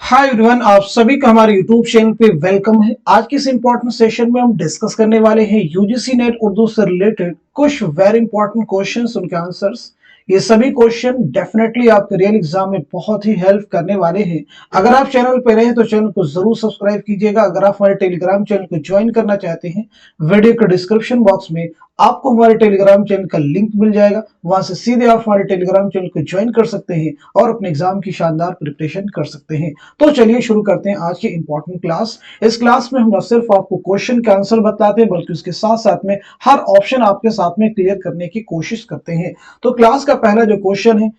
Hi everyone, आप सभी का हमारे यूट्यूब चैनल पे वेलकम है। आज के इस इंपॉर्टेंट सेशन में हम डिस्कस करने वाले हैं यूजीसी नेट उर्दू से रिलेटेड कुछ वेरी इंपॉर्टेंट क्वेश्चंस, उनके आंसर्स। ये सभी क्वेश्चन डेफिनेटली आपके रियल एग्जाम में बहुत ही हेल्प करने वाले हैं। अगर आप चैनल पे रहे तो चैनल को जरूर सब्सक्राइब कीजिएगा। अगर आप हमारे टेलीग्राम चैनल को ज्वाइन करना चाहते हैं, वीडियो के डिस्क्रिप्शन बॉक्स में आपको हमारे टेलीग्राम चैनल का लिंक मिल जाएगा। वहां से सीधे आप हमारे टेलीग्राम चैनल को ज्वाइन कर सकते हैं और अपने एग्जाम की शानदार प्रिपरेशन कर सकते हैं। तो चलिए शुरू करते हैं आज की इंपॉर्टेंट क्लास। इस क्लास में हम न सिर्फ आपको क्वेश्चन के आंसर बताते हैं, बल्कि उसके साथ साथ में हर ऑप्शन आपके साथ में क्लियर करने की कोशिश करते हैं। तो क्लास का पहला जो क्वेश्चन है,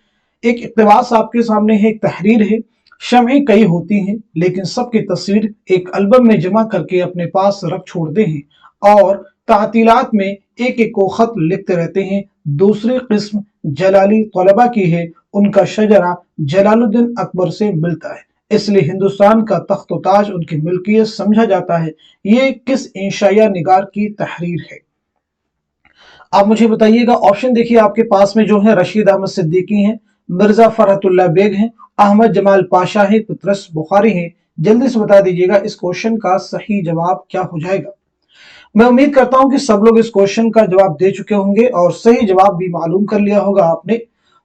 एक इक्तिबास आपके सामने है, एक तहरीर है। शम्हें कई होती हैं, लेकिन सबकी तस्वीर एक एल्बम में जमा करके अपने पास रख छोड़ते हैं और तातीलात में एक एक को खत लिखते रहते हैं। दूसरी किस्म जलाली तलबा की है, उनका शजरा जलालुद्दीन अकबर से मिलता है, इसलिए हिंदुस्तान का तख्त ताज उनकी मिल्कियत समझा जाता है। ये किस इंशाइया निगार की तहरीर है? आप मुझे बताइएगा। ऑप्शन देखिए आपके पास में जो है, रशीद अहमद सिद्दीकी हैं, मिर्जा फरहतुल्लाह बेग हैं, अहमद जमाल पाशा है, पतरस बुखारी है। जल्दी से बता दीजिएगा इस क्वेश्चन का सही जवाब क्या हो जाएगा। मैं उम्मीद करता हूं कि सब लोग इस क्वेश्चन का जवाब दे चुके होंगे और सही जवाब भी मालूम कर लिया होगा आपने।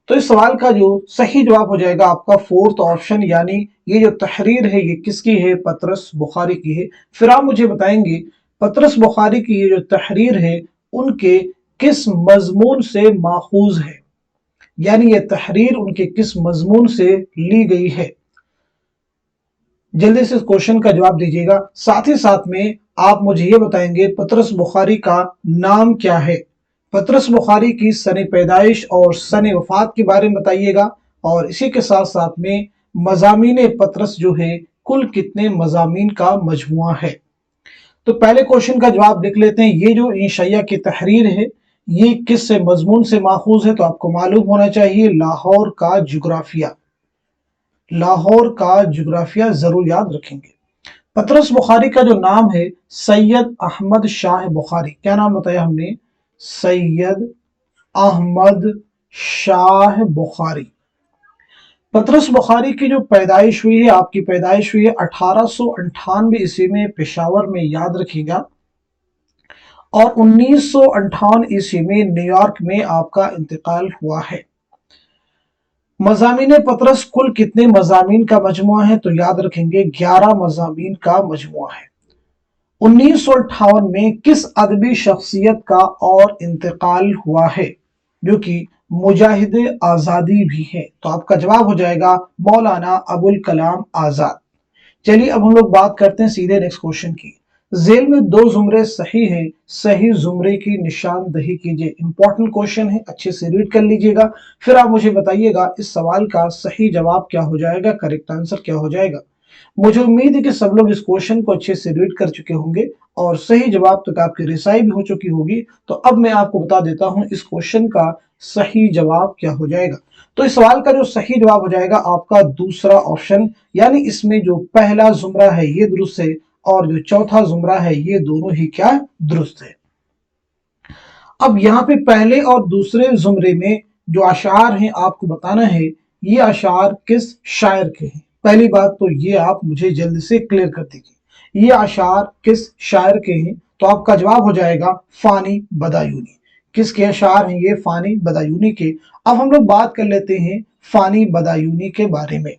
तो इस सवाल का जो सही जवाब हो जाएगा आपका फोर्थ ऑप्शन, यानी ये जो तहरीर है ये किसकी है? पतरस बुखारी की है। फिर आप मुझे बताएंगे पतरस बुखारी की ये जो तहरीर है उनके किस मजमून से माखूज है, यानी ये तहरीर उनके किस मजमून से ली गई है। जल्दी से इस क्वेश्चन का जवाब दीजिएगा। साथ ही साथ में आप मुझे ये बताएंगे पतरस बुखारी का नाम क्या है। पतरस बुखारी की सने पैदाइश और सने वफात के बारे में बताइएगा। और इसी के साथ साथ में मजामीन पतरस जो है कुल कितने मजामीन का मजमुआ है। तो पहले क्वेश्चन का जवाब लिख लेते हैं। ये जो इंशाइया की तहरीर है ये किस से मजमून से माखूज है? तो आपको मालूम होना चाहिए लाहौर का जुग्राफिया। लाहौर का जुग्राफिया जरूर याद रखेंगे। पतरस बुखारी का जो नाम है सैयद अहमद शाह बुखारी। क्या नाम बताया हमने? सैयद अहमद शाह बुखारी। पतरस बुखारी की जो पैदाइश हुई है, आपकी पैदाइश हुई है 1898 ईस्वी में पेशावर में, याद रखिएगा। और 1958 ईस्वी में न्यूयॉर्क में आपका इंतकाल हुआ है। मजामीन पतरस कुल कितने मजामीन का मजमुआ है? तो याद रखेंगे 11 मजामीन का मजमुआ है। 1958 में किस अदबी शख्सियत का और इंतकाल हुआ है जो कि मुजाहिद आजादी भी है? तो आपका जवाब हो जाएगा मौलाना अबुल कलाम आजाद। चलिए अब हम लोग बात करते हैं सीधे नेक्स्ट क्वेश्चन की। जेल में दो जुमरे सही है, सही जुमरे की निशानदही कीजिए। इंपॉर्टेंट क्वेश्चन है, अच्छे से रीड कर लीजिएगा। फिर आप मुझे बताइएगा इस सवाल का सही जवाब क्या हो जाएगा, करेक्ट आंसर क्या हो जाएगा। मुझे उम्मीद है कि सब लोग इस क्वेश्चन को अच्छे से रीड कर चुके होंगे और सही जवाब तक आपकी रिसाई भी हो चुकी होगी। तो अब मैं आपको बता देता हूं इस क्वेश्चन का सही जवाब क्या हो जाएगा। तो इस सवाल का जो सही जवाब हो जाएगा आपका दूसरा ऑप्शन, यानी इसमें जो पहला जुमरा है ये दुरुस्त है और जो चौथा जुमरा है ये दोनों ही क्या दुरुस्त है। अब यहाँ पे पहले और दूसरे जुमरे में जो अशार हैं आपको बताना है ये अशार किस शायर के हैं। पहली बात तो ये आप मुझे जल्दी से क्लियर कर दीजिए, ये अशार किस शायर के हैं। तो आपका जवाब हो जाएगा फानी बदायूनी। किसके अशार हैं ये? फानी बदायूनी के। अब हम लोग बात कर लेते हैं फानी बदायूनी के बारे में।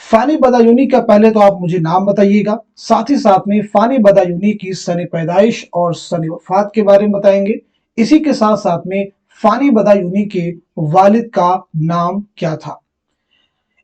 फानी बदायूनी का पहले तो आप मुझे नाम बताइएगा, साथ ही साथ में फानी बदायूनी की सने पैदाइश और सने वफात के बारे में बताएंगे। इसी के साथ साथ में फानी बदायूनी के वालिद का नाम क्या था।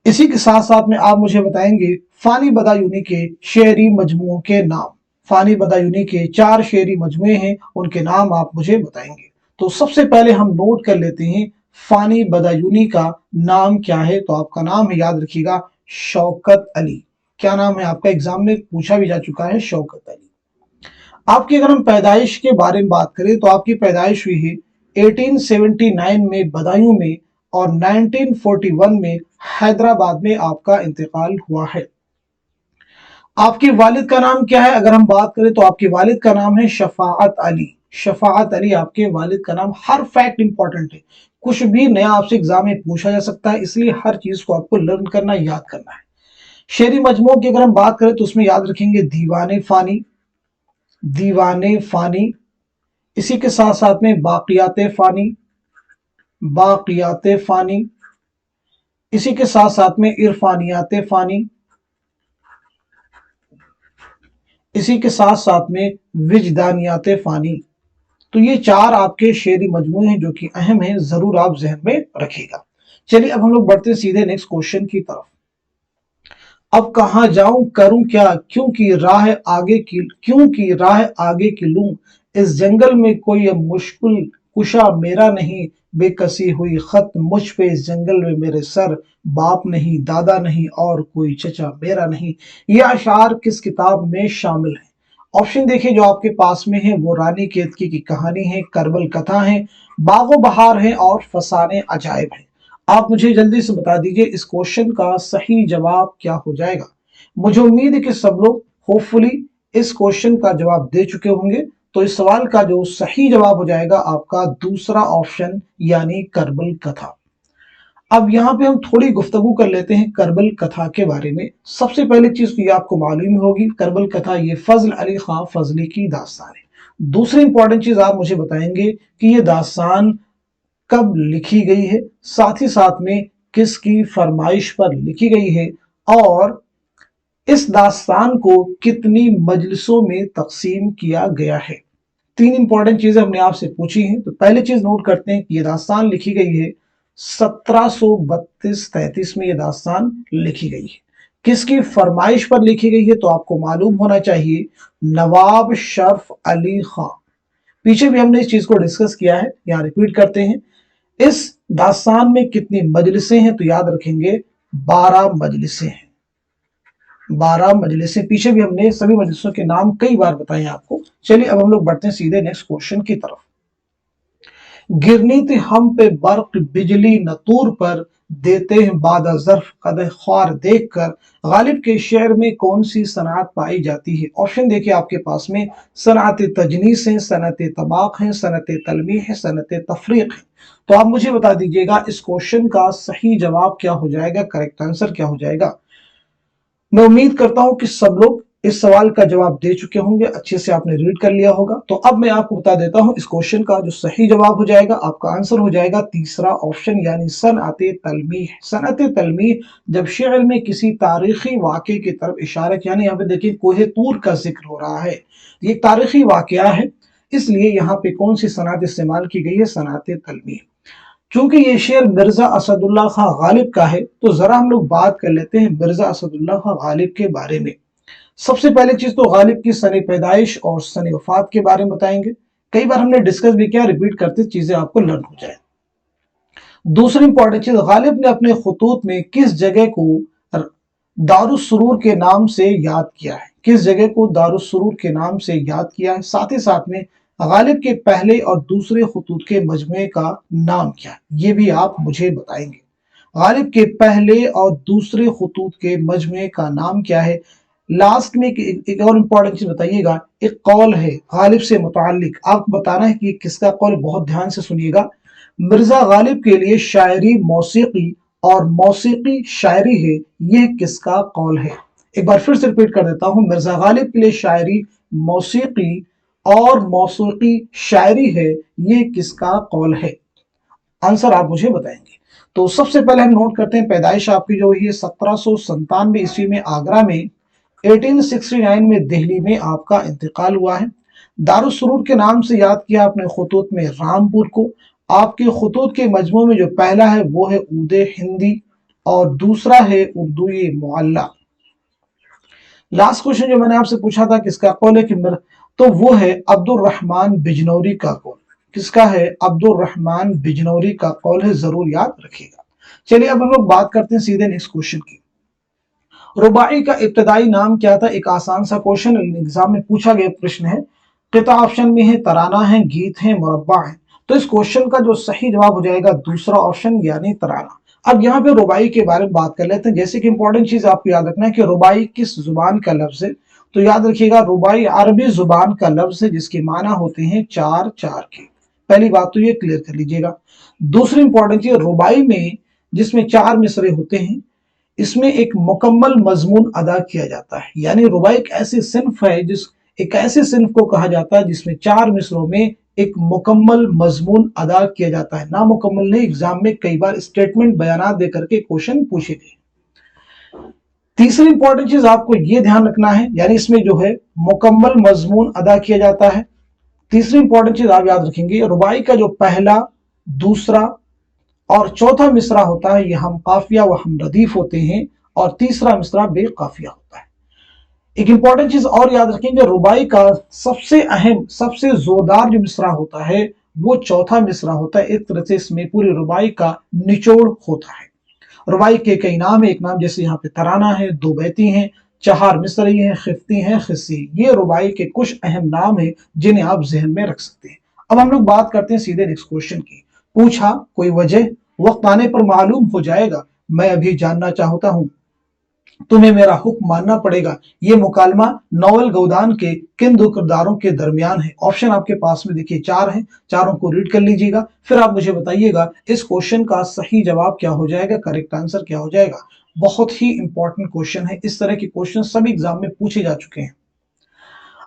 इसी के साथ साथ में आप मुझे बताएंगे फानी बदायूनी के शेरी मजमुओं के नाम। फानी बदायूनी के 4 शेरी मजमुए हैं, उनके नाम आप मुझे बताएंगे। तो सबसे पहले हम नोट कर लेते हैं फानी बदायूनी का नाम क्या है। तो आपका नाम है, याद रखिएगा, शौकत अली। क्या नाम है आपका? एग्जाम में पूछा भी जा चुका है, शौकत अली। आपकी अगर हम पैदाइश के बारे में बात करें तो आपकी पैदाइश हुई है 1879 में बदायूं में और 1941 में हैदराबाद में आपका इंतकाल हुआ है। आपके वालिद का नाम क्या है? अगर हम बात करें तो आपके वालिद का नाम है शफाअत अली। शफाअत अली आपके वालिद का नाम। हर फैक्ट इंपॉर्टेंट है, कुछ भी नया आपसे एग्जाम में पूछा जा सकता है, इसलिए हर चीज को आपको लर्न करना, याद करना है। शेरी मजमू की अगर हम बात करें तो उसमें याद रखेंगे दीवाने फानी, दीवाने फानी। इसी के साथ साथ में बाकियात फानी, बाकियात फानी। इसी के साथ साथ में इरफानियात फानी, इसी के साथ साथ में विजदानियात फानी। तो ये चार आपके शेरी मजमूए हैं जो कि अहम हैं, जरूर आप जहन में रखिएगा। चलिए अब हम लोग बढ़ते हैं सीधे नेक्स्ट क्वेश्चन की तरफ। अब कहाँ जाऊं करूं क्या, क्योंकि राह आगे की लूं, इस जंगल में कोई अब मुश्किल कुशा मेरा नहीं, बेकसी हुई खत मुझ पे इस जंगल में मेरे सर, बाप नहीं दादा नहीं और कोई चचा मेरा नहीं। ये अशार किस किताब में शामिल है? ऑप्शन देखिए जो आपके पास में है, वो रानी केतकी की कहानी है, करबल कथा है, बागो बहार है और फसाने अजायब है। आप मुझे जल्दी से बता दीजिए इस क्वेश्चन का सही जवाब क्या हो जाएगा। मुझे उम्मीद है कि सब लोग होपफुली इस क्वेश्चन का जवाब दे चुके होंगे। तो इस सवाल का जो सही जवाब हो जाएगा आपका दूसरा ऑप्शन यानी करबल कथा। अब यहाँ पे हम थोड़ी गुफ्तगू कर लेते हैं करबल कथा के बारे में। सबसे पहली चीज तो ये आपको मालूम होगी, करबल कथा ये फजल अली खां फजली की दास्तान है। दूसरी इंपॉर्टेंट चीज आप मुझे बताएंगे कि ये दास्तान कब लिखी गई है, साथ ही साथ में किसकी फरमाइश पर लिखी गई है, और इस दास्तान को कितनी मजलिसों में तकसीम किया गया है। तीन इंपॉर्टेंट चीजें हमने आपसे पूछी हैं। तो पहली चीज नोट करते हैं कि यह दास्तान लिखी गई है 1732-33 में, यह दास्तान लिखी गई है। किसकी फरमाइश पर लिखी गई है? तो आपको मालूम होना चाहिए नवाब शर्फ अली खां। पीछे भी हमने इस चीज को डिस्कस किया है, यहां रिपीट करते हैं। इस दास्तान में कितनी मजलिसें हैं? तो याद रखेंगे 12 मजलिसें हैं, 12 मजलिसें। पीछे भी हमने सभी मजलिसों के नाम कई बार बताए आपको। चलिए अब हम लोग बढ़ते हैं सीधे नेक्स्ट क्वेश्चन की तरफ। गिरनी थी हम पे बर्क बिजली नतूर पर, देते हैं बादा ज़र्फ कदे ख्वार देख कर, गालिब के शेर में कौन सी सनअत पाई जाती है? ऑप्शन देखिए आपके पास में, सनअत तजनीस है, सनअत तबाक है, सनअत तलमीह है, सनअत तफरीक है। तो आप मुझे बता दीजिएगा इस क्वेश्चन का सही जवाब क्या हो जाएगा, करेक्ट आंसर क्या हो जाएगा। मैं उम्मीद करता हूं कि सब लोग इस सवाल का जवाब दे चुके होंगे, अच्छे से आपने रीड कर लिया होगा। तो अब मैं आपको बता देता हूं इस क्वेश्चन का जो सही जवाब हो जाएगा, आपका आंसर हो जाएगा तीसरा ऑप्शन यानी सनअत तलमीह। सनअत तलमीह जब शेर में किसी तारीखी वाक़े की तरफ इशारा, यानी यहाँ पे देखिए कोहे तूर का जिक्र हो रहा है, ये एक तारीखी वाक़या है, इसलिए यहाँ पे कौन सी सनअत इस्तेमाल की गई है? सनअत तलमीह। चूंकि ये शेर मिर्जा असदुल्ला खां गालिब का है, तो जरा हम लोग बात कर लेते हैं मिर्जा असदुल्ला खां गालिब के बारे में। सबसे पहली चीज तो गालिब की सने पैदाइश और सने वफात के बारे में बताएंगे। कई बार हमने डिस्कस भी किया, रिपीट करते चीजें आपको लर्न हो जाए। दूसरी इंपॉर्टेंट चीज, गालिब ने अपने खतूत में किस जगह को दारुस्सुरूर के नाम से याद किया है? किस जगह को दारुस्सुरूर के नाम से याद किया है? साथ ही साथ में गालिब के पहले और दूसरे खतूत के मजमुए का नाम क्या है, ये भी आप मुझे बताएंगे। गालिब के पहले और दूसरे खतूत के मजमुए का नाम क्या है? लास्ट में एक और इंपॉर्टेंट चीज बताइएगा, एक कौल है गालिब से मुताल्लिक, आपको बताना है कि किसका कौल, बहुत ध्यान से सुनिएगा। मिर्जा गालिब के लिए शायरी मौसीकी और मौसीकी शायरी है, यह किसका कौल है? एक बार फिर से रिपीट कर देता हूं, मिर्जा गालिब के लिए शायरी मौसीकी और मौसीकी शायरी है, यह किसका कौल है? आंसर आप मुझे बताएंगे। तो सबसे पहले हम नोट करते हैं पैदाइश आपकी जो हुई है 1797 ईस्वी में आगरा में, 1869 में दिल्ली में आपका इंतकाल हुआ है। दारुस्सुरूर के नाम से याद किया आपने खतूत में रामपुर को। आपके खतूत के मजमू में जो पहला है वो है उर्दे हिंदी और दूसरा है उर्दू मुअल्ला। लास्ट क्वेश्चन जो मैंने आपसे पूछा था किसका कौल है कि तो वो है अब्दुल रहमान बिजनौरी का कौल। किसका है? अब्दुल रहमान बिजनौरी का कौल है, जरूर याद रखिएगा। चलिए अब हम लोग बात करते हैं सीधे नेक्स्ट क्वेश्चन की। रुबाई का इब्तदाई नाम क्या था? एक आसान सा क्वेश्चन एग्जाम में पूछा गया प्रश्न है। किता ऑप्शन में है, तराना है, गीत है, मुरब्बा है। तो इस क्वेश्चन का जो सही जवाब हो जाएगा दूसरा ऑप्शन यानी तराना। अब यहाँ पे रुबाई के बारे में बात कर लेते हैं। जैसे कि इंपॉर्टेंट चीज आपको याद रखना है कि रुबाई किस जुबान का लफ्ज है, तो याद रखिएगा रुबाई अरबी जुबान का लफ्ज है जिसके माना होते हैं चार चार के। पहली बात तो ये क्लियर कर लीजिएगा। दूसरी इंपॉर्टेंट चीज, रुबाई में जिसमें चार मिसरे होते हैं, इसमें एक मुकम्मल मजमून अदा किया जाता है। यानी रुबाई एक ऐसी सिन्फ है एक ऐसी सिन्फ को कहा जाता है जिसमें 4 मिसरों में एक मुकम्मल मजमून अदा किया जाता है। नामुकम्मल नहीं, एग्जाम में कई बार स्टेटमेंट बयानात दे करके क्वेश्चन पूछे गए। तीसरी इंपॉर्टेंट चीज आपको यह ध्यान रखना है, यानी इसमें जो है मुकम्मल मजमून अदा किया जाता है। तीसरी इंपॉर्टेंट चीज आप याद रखेंगे, रुबाई का जो पहला, दूसरा और चौथा मिसरा होता है ये हम काफिया व हम रदीफ होते हैं, और तीसरा मिसरा बेकाफिया होता है। एक इंपॉर्टेंट चीज और याद रखेंगे, रुबाई का सबसे अहम, सबसे जोरदार जो मिसरा होता है वो चौथा मिसरा होता है। एक तरह से इसमें पूरी रुबाई का निचोड़ होता है। रुबाई के कई नाम है, एक नाम जैसे यहाँ पे तराना है, दो बैती हैं, चहार मिसरी हैं, खिफ्ती हैं, खिस्सी। ये रुबाई के कुछ अहम नाम है जिन्हें आप जहन में रख सकते हैं। अब हम लोग बात करते हैं सीधे नेक्स्ट क्वेश्चन की। पूछा कोई वजह, वक्त आने पर मालूम हो जाएगा, मैं अभी जानना चाहता हूं, तुम्हें मेरा हुक्म मानना पड़ेगा। ये मुकालमा नॉवल गौदान के किन दो किरदारों के दरमियान है? ऑप्शन आपके पास में देखिए 4 हैं, चारों को रीड कर लीजिएगा, फिर आप मुझे बताइएगा इस क्वेश्चन का सही जवाब क्या हो जाएगा, करेक्ट आंसर क्या हो जाएगा। बहुत ही इंपॉर्टेंट क्वेश्चन है, इस तरह के क्वेश्चन सभी एग्जाम में पूछे जा चुके हैं।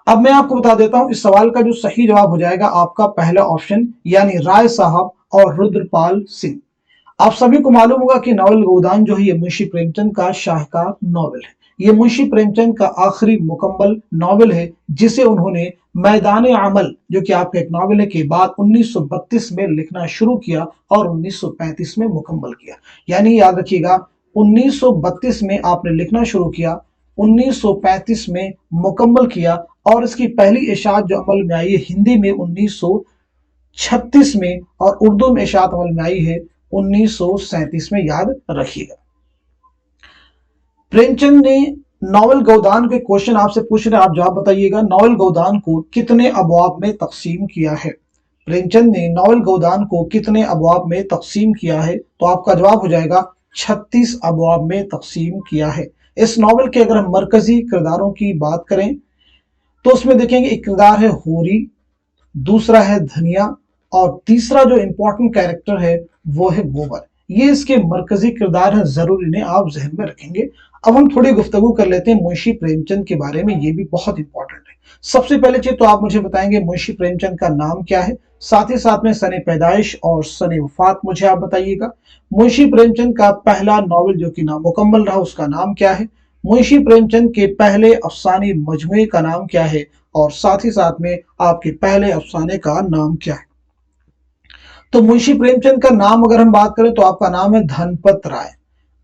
अब मैं आपको बता देता हूं, इस सवाल का जो सही जवाब हो जाएगा आपका पहला ऑप्शन, यानी राय साहब और रुद्रपाल सिंह। आप सभी को मालूम होगा कि नॉवल गौदान जो है ये मुंशी प्रेमचंद का शाहकार नॉवल है। ये मुंशी प्रेमचंद का आखिरी मुकम्मल नॉवल है जिसे उन्होंने मैदान अमल, जो कि आपका एक नॉवल है, के बाद 1932 में लिखना शुरू किया और 1935 में मुकम्मल किया। यानी याद रखिएगा, 1932 में आपने लिखना शुरू किया, 1935 में मुकम्मल किया, और इसकी पहली इशात जो अमल में आई है हिंदी में 1936 में, और उर्दू में इशात अमल में आई है 1937 में, याद रखिएगा। प्रेमचंद ने नॉवल गौदान के क्वेश्चन आपसे पूछ रहे हैं, आप जवाब बताइएगा। नॉवल गौदान को कितने अबवाब में तकसीम किया है? प्रेमचंद ने नॉवल गौदान को कितने अबवाब में तकसीम किया है? तो आपका जवाब हो जाएगा 36 अबवाब में तकसीम किया है। इस नॉवल के अगर हम मरकजी किरदारों की बात करें तो उसमें देखेंगे एक किरदार है होरी, दूसरा है धनिया, और तीसरा जो इंपॉर्टेंट कैरेक्टर है वो है गोबर। ये इसके मरकजी किरदार हैं, जरूर इन्हें आप जहन में रखेंगे। अब हम थोड़ी गुफ्तगू कर लेते हैं मुंशी प्रेमचंद के बारे में, ये भी बहुत इंपॉर्टेंट है। सबसे पहले चीज तो आप मुझे बताएंगे मुंशी प्रेमचंद का नाम क्या है, साथ ही साथ में सने पैदाइश और सने वफात मुझे आप बताइएगा। मुंशी प्रेमचंद का पहला नॉवल जो कि नामुकम्मल रहा उसका नाम क्या है? मुंशी प्रेमचंद के पहले अफसानी मजमूए का नाम क्या है? और साथ ही साथ में आपके पहले अफसाने का नाम क्या है? तो मुंशी प्रेमचंद का नाम अगर हम बात करें तो आपका नाम है धनपत राय।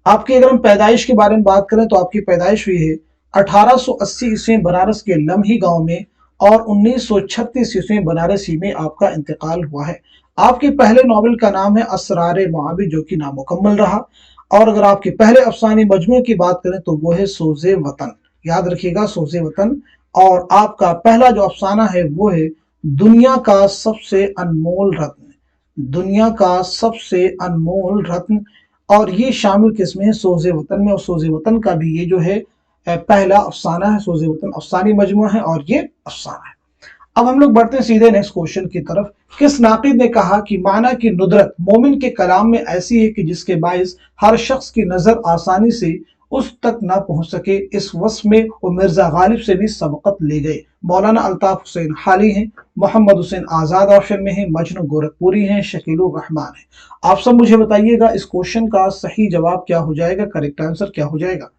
आपकी अगर हम पैदाइश के बारे में बात करें तो आपकी पैदाइश हुई है 1880 ईस्वी में बनारस के लम्ही गांव में, और 1936 ईस्वी में बनारसी में आपका इंतकाल हुआ है। आपके पहले नॉवल का नाम है असरार मुआवी जो कि नामुकम्मल रहा, और अगर आपके पहले अफसानी मजमूए की बात करें तो वो है सोज़े वतन, याद रखिएगा सोज़े वतन। और आपका पहला जो अफसाना है वो है दुनिया का सबसे अनमोल रत्न, दुनिया का सबसे अनमोल रत्न, और ये शामिल किसमें है? सोज़े वतन में। और सोज़े वतन का भी ये जो है पहला अफसाना है, सोज़े वतन अफसानी मजमूआ है और ये अफसाना है। अब हम लोग बढ़ते हैं सीधे नेक्स्ट क्वेश्चन की तरफ। किस नाक़िद ने कहा कि माना की नुदरत मोमिन के कलाम में ऐसी है कि जिसके बाइस हर शख्स की नजर आसानी से उस तक ना पहुंच सके, इस वस्फ में वो मिर्जा गालिब से भी सबकत ले गए। मौलाना अल्ताफ हुसैन हाली हैं, मोहम्मद हुसैन आजाद ऑप्शन में है, मजनू गोरखपुरी हैं, शकीलुर रहमान है। आप सब मुझे बताइएगा इस क्वेश्चन का सही जवाब क्या हो जाएगा, करेक्ट आंसर क्या हो जाएगा।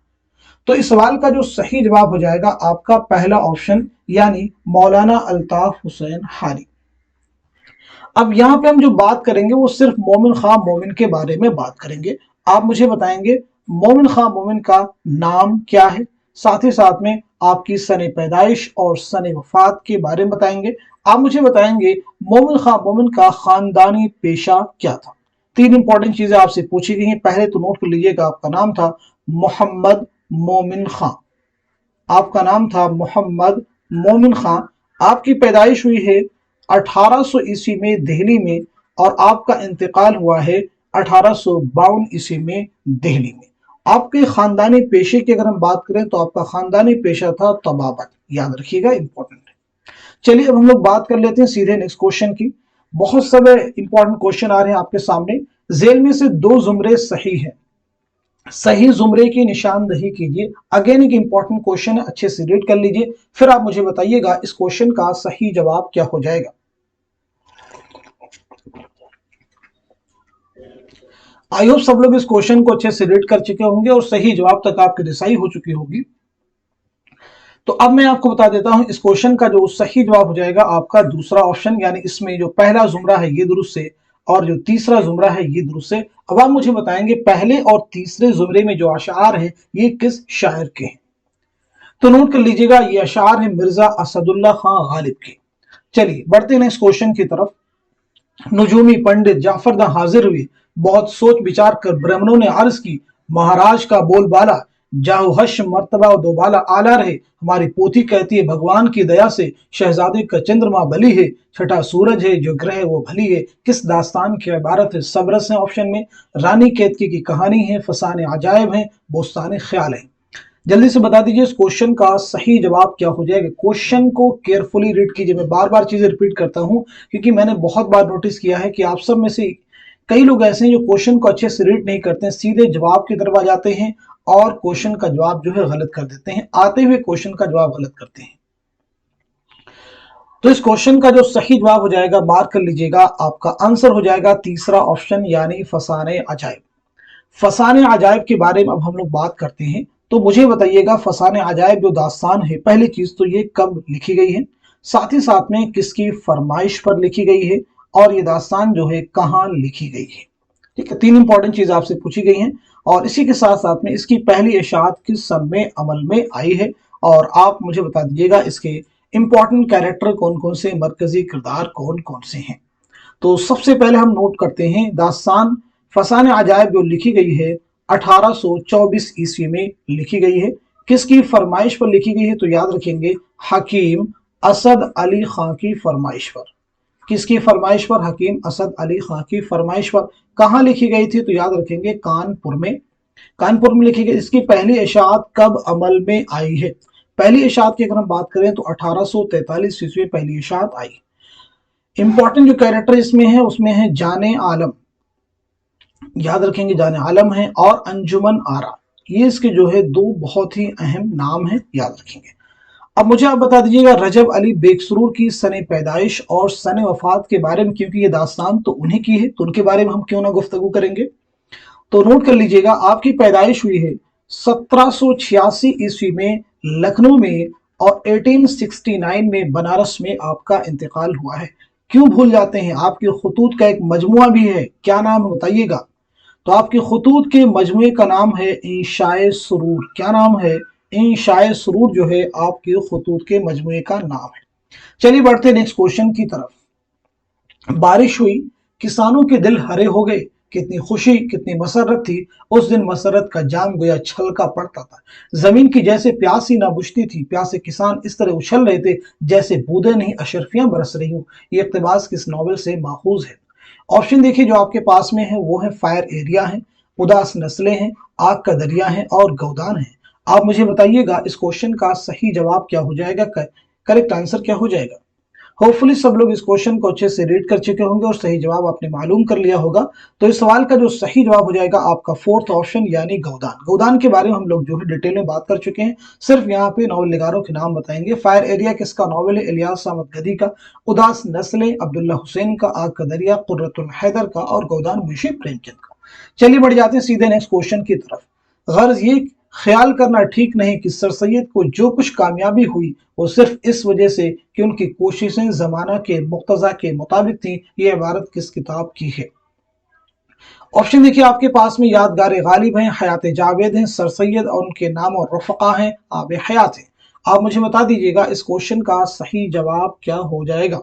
तो इस सवाल का जो सही जवाब हो जाएगा आपका पहला ऑप्शन, यानी मौलाना अल्ताफ हुसैन हाली। अब यहां पे हम जो बात करेंगे वो सिर्फ मोमिन खां मोमिन के बारे में बात करेंगे। आप मुझे बताएंगे मोमिन खां मोमिन का नाम क्या है, साथ ही साथ में आपकी सने पैदाइश और सने वफात के बारे में बताएंगे। आप मुझे बताएंगे मोमिन खां मोमिन का खानदानी पेशा क्या था। 3 इंपॉर्टेंट चीजें आपसे पूछी गई हैं, पहले तो नोट कर लीजिएगा। आपका नाम था मोहम्मद मोमिन खां, आपका नाम था मोहम्मद मोमिन खां। आपकी पैदाइश हुई है 1800 ईस्वी में दिल्ली में, और आपका इंतकाल हुआ है 1852 ईस्वी में दिल्ली में। आपके खानदानी पेशे की अगर हम बात करें तो आपका खानदानी पेशा था तबाबत, याद रखिएगा, इंपॉर्टेंट है। चलिए अब हम लोग बात कर लेते हैं सीधे नेक्स्ट क्वेश्चन की। बहुत सारे इंपॉर्टेंट क्वेश्चन आ रहे हैं आपके सामने, जेल में से 2 जुमरे सही हैं। सही जुमरे की निशानदही कीजिए। अगेन एक इंपॉर्टेंट क्वेश्चन है, अच्छे से रीड कर लीजिए, फिर आप मुझे बताइएगा इस क्वेश्चन का सही जवाब क्या हो जाएगा। आई होप सब लोग इस क्वेश्चन को अच्छे से रीड कर चुके होंगे और सही जवाब तक आपकी रिसाई हो चुकी होगी। तो अब मैं आपको बता देता हूं इस क्वेश्चन का जो सही जवाब हो जाएगा आपका दूसरा ऑप्शन, यानी इसमें जो पहला जुमरा है ये दुरुस्त है और जो तीसरा जुमरा है ये दुरुस्त है। अब आप मुझे बताएंगे पहले और तीसरे जुमरे में जो अशार है ये किस शायर के हैं। तो नोट कर लीजिएगा, ये अशार है मिर्जा असदुल्ला खां गालिब के। चलिए बढ़ते हैं नेक्स्ट क्वेश्चन की तरफ। नुजूमी पंडित जाफर द हाजिर हुए, बहुत सोच विचार कर ब्राह्मणों ने अर्ज की, महाराज का बोलबाला जाहु हश मर्तबा दोबाला आला रहे। हमारी पोती कहती है भगवान की दया से शहजादे का चंद्रमा बली है, छठा सूरज है जो ग्रह वो भली है। किस दास्तान की इबारत है? सबरस है ऑप्शन में, रानी केतकी की कहानी है, फसाने अजायब है, बोस्तान ख्याल है। जल्दी से बता दीजिए इस क्वेश्चन का सही जवाब क्या हो जाएगा। क्वेश्चन को केयरफुली रीड कीजिए। मैं बार बार चीजें रिपीट करता हूं क्योंकि मैंने बहुत बार नोटिस किया है कि आप सब में से कई लोग ऐसे हैं जो क्वेश्चन को अच्छे से रीड नहीं करते हैं, सीधे जवाब की तरफ आ जाते हैं और क्वेश्चन का जवाब जो है गलत कर देते हैं, आते हुए क्वेश्चन का जवाब गलत करते हैं। तो इस क्वेश्चन का जो सही जवाब हो जाएगा, मार्क कर लीजिएगा, आपका आंसर हो जाएगा तीसरा ऑप्शन यानी फसाने अजायब। फसाने अजायब के बारे में अब हम लोग बात करते हैं। तो मुझे बताइएगा फसाने अजायब जो दास्तान है, पहली चीज तो ये कब लिखी गई है, साथ ही साथ में किसकी फरमाइश पर लिखी गई है, और ये दास्तान जो है कहाँ लिखी गई है। ठीक है, तीन इंपॉर्टेंट चीज आपसे पूछी गई हैं और इसी के साथ साथ में इसकी पहली इशाअत किस सन में अमल में आई है, और आप मुझे बता दीजिएगा इसके इंपॉर्टेंट कैरेक्टर कौन कौन से, मरकजी किरदार कौन कौन से हैं। तो सबसे पहले हम नोट करते हैं दास्तान फसाने अजायब जो लिखी गई है 1824 ईस्वी में लिखी गई है। किसकी फरमाइश पर लिखी गई है? तो याद रखेंगे हकीम असद अली खां की फरमाइश पर। किसकी फरमाइश पर? हकीम असद अली खां की फरमाइश पर। कहां लिखी गई थी? तो याद रखेंगे कानपुर में। कानपुर में लिखी गई। इसकी पहली इशाअत कब अमल में आई है? पहली इशाअत की अगर हम बात करें तो 1843 ईस्वी में पहली इशाअत आई। इंपॉर्टेंट जो कैरेक्टर इसमें है उसमें है जाने आलम, याद रखेंगे जाने आलम है, और अंजुमन आरा। ये इसके जो है दो बहुत ही अहम नाम है, याद रखेंगे। अब मुझे आप बता दीजिएगा रजब अली बेकसरूर की सने पैदाइश और सने वफात के बारे में, क्योंकि ये दास्तान तो उन्हीं की है तो उनके बारे में हम क्यों ना गुफ्तगू करेंगे। तो नोट कर लीजिएगा आपकी पैदाइश हुई है 1786 ईस्वी में लखनऊ में, और 1869 में बनारस में आपका इंतकाल हुआ है। क्यों भूल जाते हैं? आपके खतूत का एक मजमुआ भी है, क्या नाम है बताइएगा। तो आपके खतूत के मजमुए का नाम है इंशाए सुरूर। क्या नाम है? इंशाए सुरूर जो है आपके खतूत के मजमुए का नाम है। चलिए बढ़ते हैं नेक्स्ट क्वेश्चन की तरफ। बारिश हुई, किसानों के दिल हरे हो गए, कितनी खुशी कितनी मसरत थी, उस दिन मसरत का जाम गोया छलका पड़ता था। जमीन की जैसे प्यासी ना बुझती थी, प्यासे किसान इस तरह उछल रहे थे जैसे बूंदे नहीं अशरफियां बरस रही हूं। ये इक्तबास किस नॉवल से माखूज है? ऑप्शन देखिए जो आपके पास में है वो है फायर एरिया है, उदास नस्लें हैं, आग का दरिया है, और गौदान है। आप मुझे बताइएगा इस क्वेश्चन का सही जवाब क्या हो जाएगा, करेक्ट आंसर क्या हो जाएगा। होपफुली सब लोग इस क्वेश्चन को अच्छे से रीड कर चुके होंगे और सही जवाब आपने मालूम कर लिया होगा। तो इस सवाल का जो सही जवाब हो जाएगा आपका फोर्थ ऑप्शन यानी गौदान। गौदान के बारे में हम लोग जो है डिटेल में बात कर चुके हैं, सिर्फ यहाँ पे नॉवल निगारों के नाम बताएंगे। फायर एरिया किसका नॉवल है? इलियास अहमद गदी का। उदास नस्लें अब्दुल्ला हुसैन का। आग का दरिया कुर्रतुल हैदर का। और गौदान मुंशी प्रेमचंद का। चलिए बढ़ जाते हैं सीधे नेक्स्ट क्वेश्चन की तरफ। गर्ज ये ख्याल करना ठीक नहीं कि सर सैयद को जो कुछ कामयाबी हुई वो सिर्फ इस वजह से कि उनकी कोशिशें जमाना के मुक्तजा के मुताबिक थी। ये इबारत किस किताब की है? ऑप्शन देखिए आपके पास में यादगार गालिब हैं, हयात जावेद हैं, सर सैयद और उनके नाम और रफ़क़ा हैं, आब हयात हैं। आप मुझे बता दीजिएगा इस क्वेश्चन का सही जवाब क्या हो जाएगा।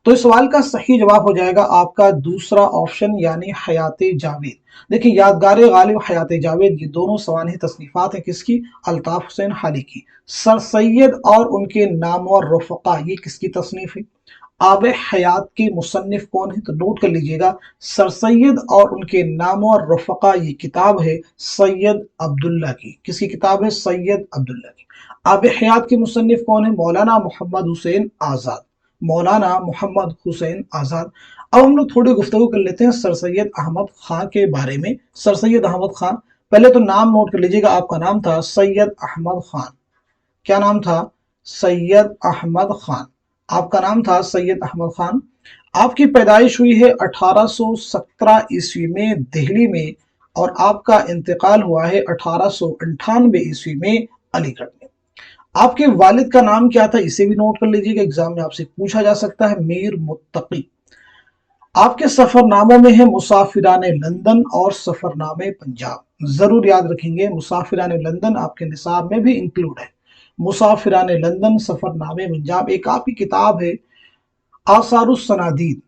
तो इस सवाल का सही जवाब हो जाएगा आपका दूसरा ऑप्शन यानी हयात जावेद। देखिए यादगार गालिब, हयात जावेद, ये दोनों सवानह तसनीफात हैं किसकी? अल्ताफ हुसैन हाली की। सर सैयद और उनके नाम और रफ़क़ा ये किसकी तसनीफ है? आब हयात के मुसन्निफ कौन है? तो नोट कर लीजिएगा सर सैयद और उनके नाम और रफ़क़ा ये किताब है सैयद अब्दुल्ला की। किसकी किताब है? सैयद अब्दुल्ला की। आब हयात के मुसन्निफ कौन है? मौलाना मोहम्मद हुसैन आज़ाद। मौलाना मोहम्मद हुसैन आज़ाद। अब हम लोग थोड़ी गुफ्तगू कर लेते हैं सर सैयद अहमद खां के बारे में। सर सैयद अहमद खां पहले तो नाम नोट कर लीजिएगा, आपका नाम था सैयद अहमद खान। क्या नाम था? सैयद अहमद खान। आपका नाम था सैयद अहमद खान। आपकी पैदाइश हुई है 1817 ईस्वी में दिल्ली में, और आपका इंतकाल हुआ है 1898 ईस्वी में अलीगढ़ में। आपके वालिद का नाम क्या था, इसे भी नोट कर लीजिएगा, एग्जाम में आपसे पूछा जा सकता है, मीर मुत्तकी। आपके सफरनामों में है मुसाफिराने लंदन और सफरनामे पंजाब। जरूर याद रखेंगे, मुसाफिराने लंदन आपके निसाब में भी इंक्लूड है। मुसाफिराने लंदन, सफरनामे पंजाब। एक आपकी किताब है आसारुस सनादीद,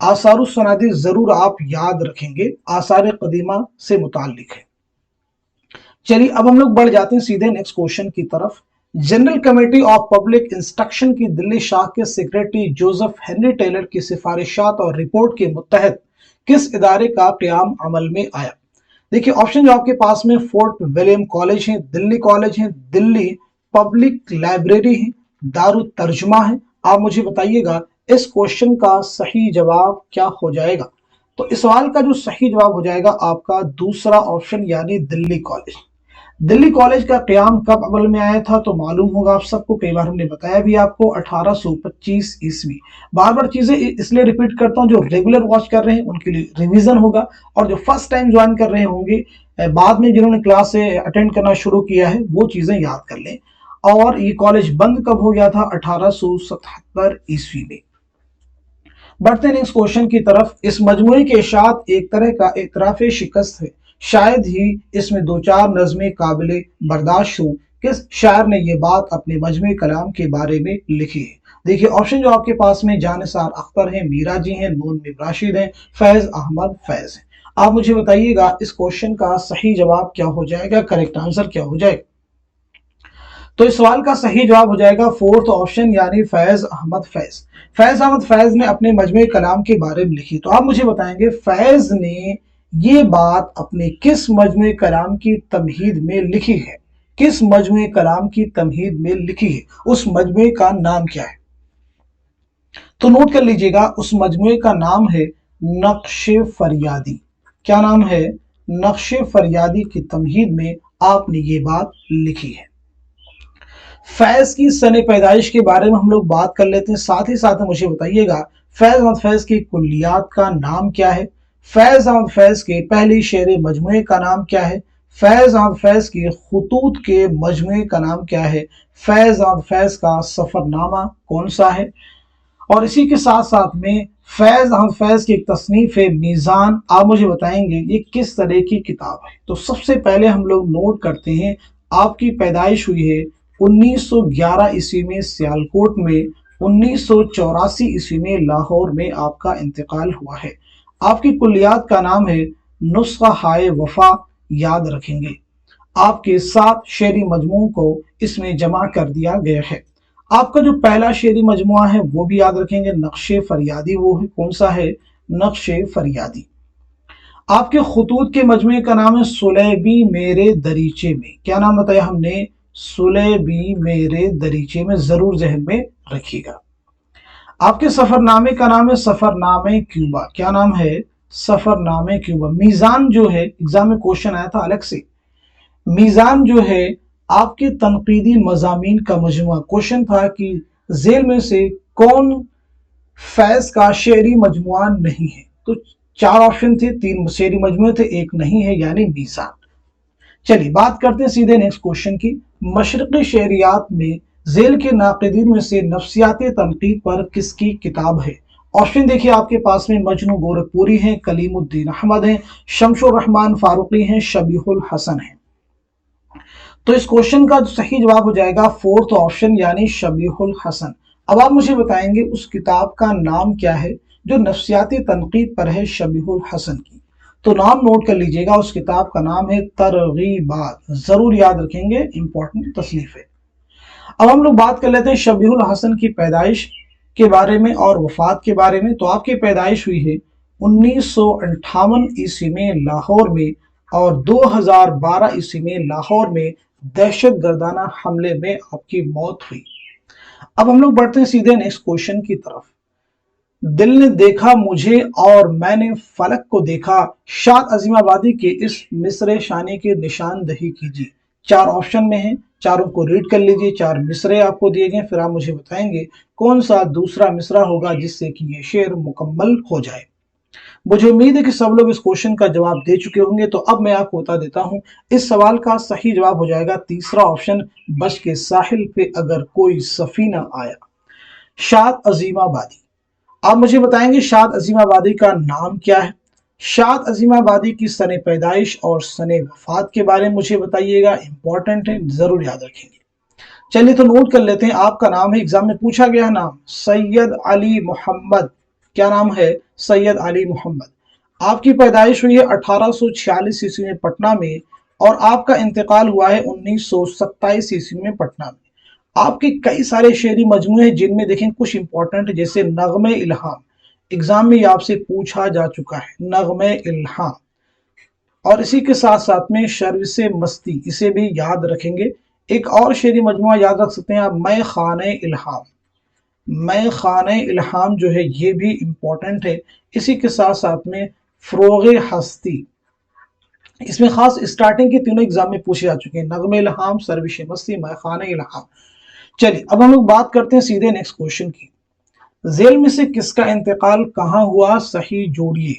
आसारुस सनादीद जरूर आप याद रखेंगे, आसार कदीमा से मुताल्लिक है। चलिए अब हम लोग बढ़ जाते हैं सीधे नेक्स्ट क्वेश्चन की तरफ। General committee of public instruction की दिल्ली शाख के सेक्रेटरी जोसेफ हेनरी टेलर की सिफारिशात और रिपोर्ट के मुतहत किस इदारे का क़याम अमल में आया? देखिए ऑप्शन जो आपके पास में फोर्ट विलियम कॉलेज है, दिल्ली कॉलेज है, दिल्ली पब्लिक लाइब्रेरी है, दारू तर्जुमा है। आप मुझे बताइएगा इस क्वेश्चन का सही जवाब क्या हो जाएगा। तो इस सवाल का जो सही जवाब हो जाएगा आपका दूसरा ऑप्शन, यानी दिल्ली कॉलेज। दिल्ली कॉलेज का क़याम कब अमल में आया था? तो मालूम होगा आप सबको, कई बार हमने बताया भी आपको, 1825 ईस्वी। बार बार चीजें इसलिए रिपीट करता हूं, जो रेगुलर वॉच कर रहे हैं उनके लिए रिवीजन होगा, और जो फर्स्ट टाइम ज्वाइन कर रहे होंगे, बाद में जिन्होंने क्लास से अटेंड करना शुरू किया है, वो चीजें याद कर लें। और ये कॉलेज बंद कब हो गया था? 1877 ईस्वी में। बढ़ते नेक्स्ट क्वेश्चन की तरफ। इस मजमूए के इशात एक तरह का एतराफ शिकस्त है, शायद ही इसमें दो चार नज़में काबिल बर्दाश्त हों। किस शायर ने यह बात अपने मजमूए कलाम के बारे में लिखी है? देखिए ऑप्शन जो आपके पास में जानिसार अख्तर हैं, मीरा जी हैं, नून राशिद हैं, फैज अहमद फैज हैं। आप मुझे बताइएगा इस क्वेश्चन का सही जवाब क्या हो जाएगा, करेक्ट आंसर क्या हो जाएगा। तो इस सवाल का सही जवाब हो जाएगा फोर्थ ऑप्शन, यानी फैज अहमद फैज। फैज अहमद फैज ने अपने मजमूए कलाम के बारे में लिखी। तो आप मुझे बताएंगे फैज ने ये बात अपने किस मजमूए कलाम की तमहीद में लिखी है? किस मजमूए कलाम की तमहीद में लिखी है? उस मजमूए का नाम क्या है? तो नोट कर लीजिएगा, उस मजमूए का नाम है नक्शे फरियादी। क्या नाम है? नक्शे फरियादी की तमहीद में आपने ये बात लिखी है। फैज की सने पैदाइश के बारे में हम लोग बात कर लेते हैं, साथ ही साथ मुझे बताइएगा फैज अहमद फैज की कुल्लियात का नाम क्या है? फैज अहमद फैज के पहली शेर मजमूए का नाम क्या है? फैज अहमद फैज के खुतूत के मजमूए का नाम क्या है? फैज अहमद फैज का सफरनामा कौन सा है? और इसी के साथ साथ में फैज अहमद फैज की एक तसनीफ है मीज़ान। आप मुझे बताएंगे ये किस तरह की किताब है? तो सबसे पहले हम लोग नोट करते हैं, आपकी पैदाइश हुई है 1911 ईस्वी में सियालकोट में, 1984 ईस्वी में लाहौर में आपका इंतकाल हुआ है। आपकी कुल्लियात का नाम है नुस्खा हाय वफा, याद रखेंगे। आपके 7 शेरी मजमू को इसमें जमा कर दिया गया है। आपका जो पहला शेरी मजमुआ है वो भी याद रखेंगे, नक्शे फरियादी। वो है कौन सा है? नक्शे फरियादी। आपके खुतूत के मजमुए का नाम है सुलेबी मेरे दरीचे में। क्या नाम बताया हमने? सुलेबी मेरे दरीचे में, जरूर जहन में रखिएगा। आपके सफरनामे का नाम है सफरनामे क्यूबा। क्या नाम है? सफरनामे क्यूबा। मीज़ान जो है, एग्जाम में क्वेश्चन आया था अलग से, मीज़ान जो है आपके तनकीदी मज़ामीन का मजमुआ। क्वेश्चन था कि जेल में से कौन फैज का शेरी मजमुआ नहीं है? तो 4 ऑप्शन थे, 3 शेरी मजमुए थे, एक नहीं है, यानी मीज़ान। चलिए बात करते हैं सीधे नेक्स्ट क्वेश्चन की। मशरक़ी शहरियात में जेल के नाक़िदीन में से नफ्सियाती तनकीद पर किसकी किताब है? ऑप्शन देखिए आपके पास में, मजनू गोरखपुरी हैं, कलीमुद्दीन अहमद हैं, शमशुर रहमान फारूकी हैं, शबीहुल हसन हैं। तो इस क्वेश्चन का सही जवाब हो जाएगा फोर्थ ऑप्शन, यानी शबीहुल हसन। अब आप मुझे बताएंगे उस किताब का नाम क्या है जो नफ्सियाती तनकीद पर है शबीहुल हसन की? तो नाम नोट कर लीजिएगा, उस किताब का नाम है तरगीबात। जरूर याद रखेंगे, इंपॉर्टेंट तसनीफ है। अब हम लोग बात कर लेते हैं शबीहुल हसन की पैदाइश के बारे में और वफात के बारे में। तो आपकी पैदाइश हुई है 1958 ईस्वी में लाहौर में, और 2012 ईस्वी में लाहौर में दहशत गर्दाना हमले में आपकी मौत हुई। अब हम लोग बढ़ते हैं सीधे नेक्स्ट क्वेश्चन की तरफ। दिल ने देखा मुझे और मैंने फलक को देखा, शाद अजीमाबादी के इस मिसरे शानी की निशानदही कीजिए। चार ऑप्शन में है, चारों को रीड कर लीजिए। चार मिसरे आपको दिए गए, फिर आप मुझे बताएंगे कौन सा दूसरा मिसरा होगा जिससे कि ये शेर मुकम्मल हो जाए। मुझे उम्मीद है कि सब लोग इस क्वेश्चन का जवाब दे चुके होंगे, तो अब मैं आपको बता देता हूं। इस सवाल का सही जवाब हो जाएगा तीसरा ऑप्शन, बश के साहिल पे अगर कोई सफीना आया। शाद अजीमाबादी। आप मुझे बताएंगे शाद अजीमाबादी का नाम क्या है। शाद अजीमाबादी की सने पैदाइश और सने वफात के बारे में मुझे बताइएगा, इंपॉर्टेंट है, जरूर याद रखेंगे। चलिए तो नोट कर लेते हैं। आपका नाम है, एग्जाम में पूछा गया नाम सैयद अली मोहम्मद। क्या नाम है? सैयद अली मोहम्मद। आपकी पैदाइश हुई है 1846 ईस्वी में पटना में, और आपका इंतकाल हुआ है 1927 ईस्वी में पटना में। आपके कई सारे शेरी मजमूए हैं जिनमें देखें कुछ इंपॉर्टेंट, जैसे नगमे इल्हाम, एग्जाम में आपसे पूछा जा चुका है नगमे इल्हाम। और इसी के साथ साथ में शर्व से मस्ती, इसे भी याद रखेंगे। एक और शेरी मजमुआ याद रख सकते हैं आप, मैं खाने इल्हाम। मैं खाने इल्हाम जो है ये भी इंपॉर्टेंट है। इसी के साथ साथ में फरोगे हस्ती, इसमें खास स्टार्टिंग के तीनों एग्जाम में पूछे जा चुके हैं, नगमे इल्हाम, सर्विश मस्ती, मैं खाने इल्हाम। चलिए अब हम लोग बात करते हैं सीधे नेक्स्ट क्वेश्चन की। जेल में से किसका इंतकाल कहां हुआ? सही जोड़िए,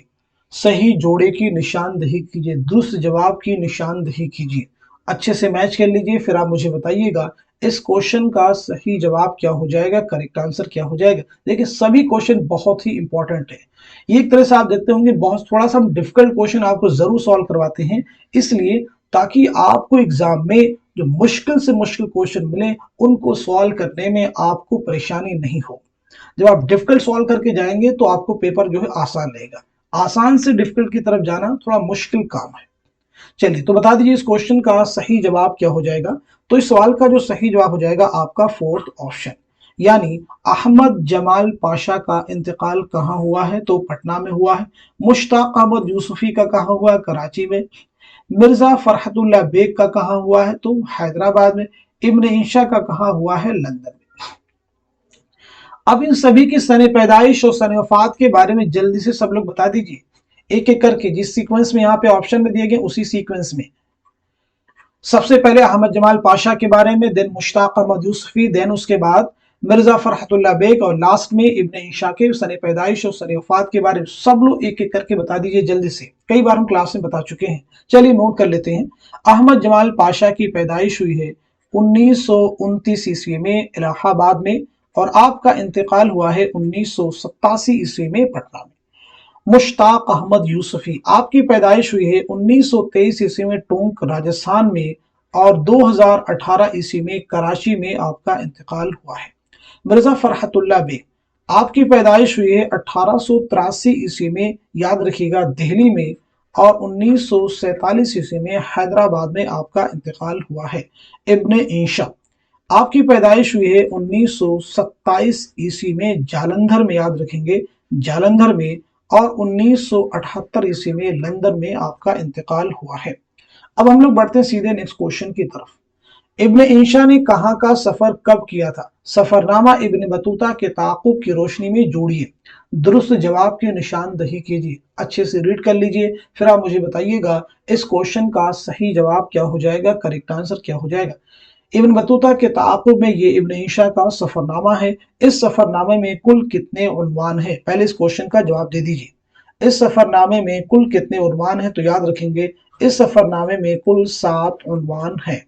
सही जोड़े की निशानदही कीजिए, दुरुस्त जवाब की निशानदही कीजिए। अच्छे से मैच कर लीजिए, फिर आप मुझे बताइएगा इस क्वेश्चन का सही जवाब क्या हो जाएगा, करेक्ट आंसर क्या हो जाएगा। देखिए सभी क्वेश्चन बहुत ही इंपॉर्टेंट है। ये एक तरह से आप देखते होंगे बहुत थोड़ा सा हम डिफिकल्ट क्वेश्चन आपको जरूर सॉल्व करवाते हैं, इसलिए ताकि आपको एग्जाम में जो मुश्किल से मुश्किल क्वेश्चन मिले उनको सॉल्व करने में आपको परेशानी नहीं हो। जब आप डिफिकल्ट सॉल्व करके जाएंगे तो आपको पेपर जो है आसान रहेगा। आसान से डिफिकल्ट की तरफ जाना थोड़ा मुश्किल काम है। चलिए तो बता दीजिए इस क्वेश्चन का सही जवाब क्या हो जाएगा। तो इस सवाल का जो सही जवाब हो जाएगा आपका फोर्थ ऑप्शन, यानी अहमद जमाल पाशा का इंतकाल कहां हुआ है? तो पटना में हुआ है। मुश्ताक अहमद यूसुफी का कहां हुआ है? कराची में। मिर्जा फरहतुल्लाह बेग का कहां हुआ है? तो हैदराबाद में। इब्न इंशा का कहां हुआ है? लंदन में। अब इन सभी की सने पैदाइश और सने वफात के बारे में जल्दी से सब लोग बता दीजिए एक एक करके, जिस सीक्वेंस में यहाँ पे ऑप्शन में दिए गए उसी सीक्वेंस में। सबसे पहले अहमद जमाल पाशा के बारे में, देन मुश्ताक अहमद यूसुफी, देन उसके बाद मिर्जा फरहतुल्लाह बेग, और लास्ट में इब्न इंशा के सने पैदाइश और सने वफात के बारे में सब लोग एक एक करके बता दीजिए जल्दी से। कई बार हम क्लास में बता चुके हैं, चलिए नोट कर लेते हैं। अहमद जमाल पाशा की पैदाइश हुई है 1929 ईस्वी में इलाहाबाद में, और आपका इंतकाल हुआ है 1987 ईस्वी में पटना में। मुश्ताक अहमद यूसुफी, आपकी पैदाइश हुई है 1923 ईस्वी में टोंक राजस्थान में, और 2018 ईस्वी में कराची में आपका इंतकाल हुआ है। मिर्जा फरहतुल्लाह बेग, आपकी पैदाइश हुई है 1883 ईस्वी में, याद रखिएगा दिल्ली में, और 1947 ईस्वी में हैदराबाद में आपका इंतकाल हुआ है। इब्न इंशा, आपकी पैदाइश हुई है 1927 ईस्वी में जालंधर में, याद रखेंगे जालंधर में, और 1978 ईस्वी में लंदन में आपका इंतकाल हुआ है। अब हम लोग बढ़ते हैं सीधे नेक्स्ट क्वेश्चन की तरफ। इब्न इंशा ने कहाँ का सफर कब किया था? सफरनामा इब्न बतूता के ताक़ुब की रोशनी में जोड़िए, दुरुस्त जवाब की निशानदही कीजिए। अच्छे से रीड कर लीजिए, फिर आप मुझे बताइएगा इस क्वेश्चन का सही जवाब क्या हो जाएगा, करेक्ट आंसर क्या हो जाएगा। इब्न बतूता के ताक़ुब में ये इब्न इंशा का सफरनामा है। इस सफरनामे में कुल कितने उन्वान है? पहले इस क्वेश्चन का जवाब दे दीजिए। इस सफरनामे में कुल कितने उन्वान है? तो याद रखेंगे इस सफरनामे में कुल 7 उन्वान है।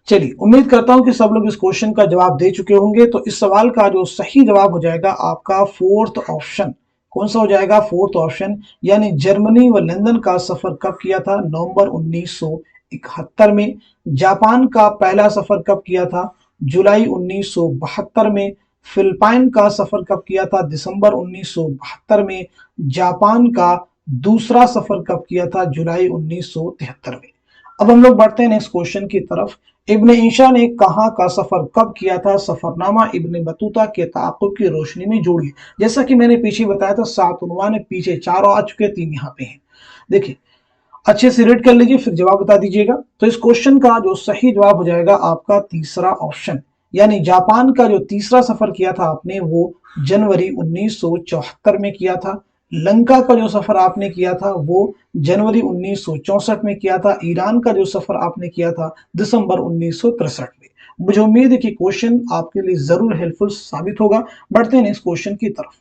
चलिए उम्मीद करता हूं कि सब लोग इस क्वेश्चन का जवाब दे चुके होंगे। तो इस सवाल का जो सही जवाब हो जाएगा आपका फोर्थ ऑप्शन। कौन सा हो जाएगा? फोर्थ ऑप्शन, यानी जर्मनी व लंदन का सफर कब किया था? नवंबर 1971 में। जापान का पहला सफर कब किया था? जुलाई 1972 में। फिलिपाइन का सफर कब किया था? दिसंबर 1972 में। जापान का दूसरा सफर कब किया था? जुलाई 1973 में। अब हम लोग बढ़ते हैं नेक्स्ट क्वेश्चन की तरफ। इब्न इंशा ने कहाँ का सफर कब किया था? सफरनामा इब्न बतूता के ताक़ुब की रोशनी में जोड़िए। जैसा कि मैंने पीछे बताया था 7 उन्वान है, पीछे 4 आ चुके हैं, 3 यहाँ पे हैं। देखिए अच्छे से रीड कर लीजिए, फिर जवाब बता दीजिएगा। तो इस क्वेश्चन का जो सही जवाब हो जाएगा आपका तीसरा ऑप्शन, यानी जापान का जो तीसरा सफर किया था आपने वो जनवरी 1974 में किया था। लंका का जो सफर आपने किया था वो जनवरी 1964 में किया था। ईरान का जो सफर आपने किया था दिसंबर 1963 में। मुझे उम्मीद है कि क्वेश्चन आपके लिए जरूर हेल्पफुल साबित होगा। बढ़ते हैं नेक्स्ट क्वेश्चन की तरफ।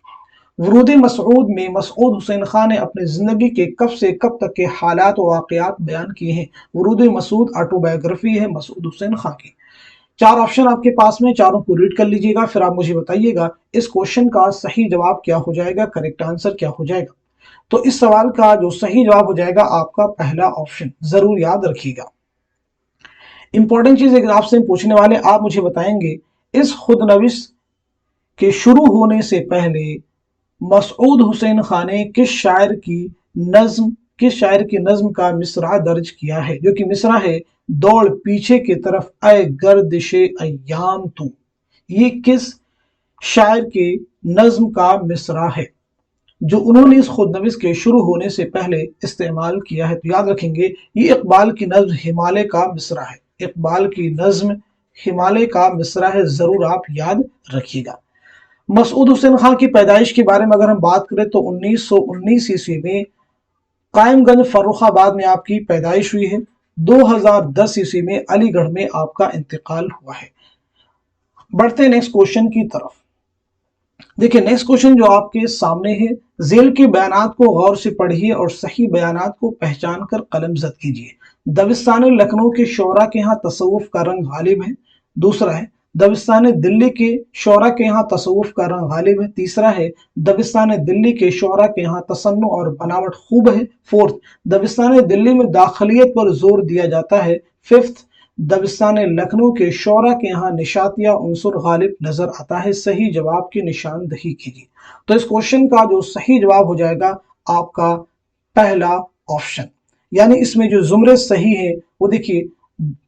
वरूद मसऊद में मसऊद हुसैन खान ने अपनी जिंदगी के कब से कब तक के हालात और वाकयात बयान किए हैं। वरूद मसऊद ऑटोबायोग्राफी है मसऊद हुसैन खान की। चार ऑप्शन आपके पास में, चारों को रीड कर लीजिएगा, फिर आप मुझे बताइएगा इस क्वेश्चन का सही जवाब क्या हो जाएगा, करेक्ट आंसर क्या हो जाएगा। तो इस सवाल का जो सही जवाब हो जाएगा आपका पहला ऑप्शन, जरूर याद रखिएगा। इंपॉर्टेंट चीज आपसे पूछने वाले, आप मुझे बताएंगे इस खुदनविश के शुरू होने से पहले मसऊद हुसैन खान ने किस शायर की नज्म का मिसरा दर्ज किया है, जो कि मिसरा है दौड़ पीछे की तरफ ऐ गर्दिशे अय्याम तू। ये किस शायर के नज्म का मिसरा है जो उन्होंने इस खुदनविश के शुरू होने से पहले इस्तेमाल किया है। तो याद रखेंगे ये इकबाल की नज्म हिमालय का मिसरा है। इकबाल की नज्म हिमालय का मिसरा है, जरूर आप याद रखिएगा। मसऊद हुसैन खान की पैदाइश के बारे में अगर हम बात करें तो 1919 ईस्वी में कायमगंज फर्रुखाबाद में आपकी पैदाइश हुई है। 2010 ईस्वी में अलीगढ़ में आपका इंतकाल हुआ है। बढ़ते हैं नेक्स्ट क्वेश्चन की तरफ। देखिए नेक्स्ट क्वेश्चन जो आपके सामने है, जेल के बयानात को गौर से पढ़िए और सही बयानात को पहचान कर कलमजद कीजिए। दबिस्तान लखनऊ के शोरा के यहाँ तसव्वुफ का रंग गालिब है। दूसरा है दबिस्तान दिल्ली के शोरा के यहाँ तसव्वुफ का रंग गालिब है। तीसरा है दबिस्तान दिल्ली के शोरा के यहाँ तसन्नु और बनावट खूब है। फोर्थ, दबिस्तान दिल्ली में दाखिलियत पर जोर दिया जाता है। फिफ्थ, दबिस्तान लखनऊ के शोरा के यहाँ निशातिया उनसुर गालिब नजर आता है। सही जवाब की निशानदही कीजिए। तो इस क्वेश्चन का जो सही जवाब हो जाएगा आपका पहला ऑप्शन, यानी इसमें जो जुमरे सही है वो देखिए,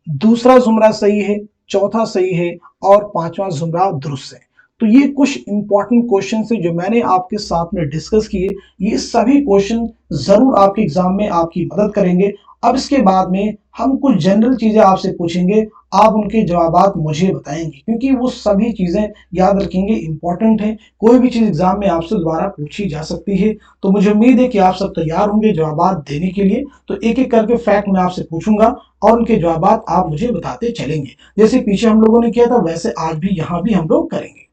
दूसरा जुमरा सही है, चौथा सही है और पांचवा जुमरा दुरुस्त है। तो ये कुछ इंपॉर्टेंट क्वेश्चन है जो मैंने आपके साथ में डिस्कस किए। ये सभी क्वेश्चन जरूर आपके एग्जाम में आपकी मदद करेंगे। अब इसके बाद में हम कुछ जनरल चीजें आपसे पूछेंगे, आप उनके जवाबात मुझे बताएंगे, क्योंकि वो सभी चीजें याद रखेंगे, इंपॉर्टेंट है। कोई भी चीज एग्जाम में आपसे दोबारा पूछी जा सकती है। तो मुझे उम्मीद है कि आप सब तैयार होंगे जवाबात देने के लिए। तो एक एक करके फैक्ट मैं आपसे पूछूंगा और उनके जवाबात आप मुझे बताते चलेंगे। जैसे पीछे हम लोगों ने किया था वैसे आज भी यहाँ भी हम लोग करेंगे।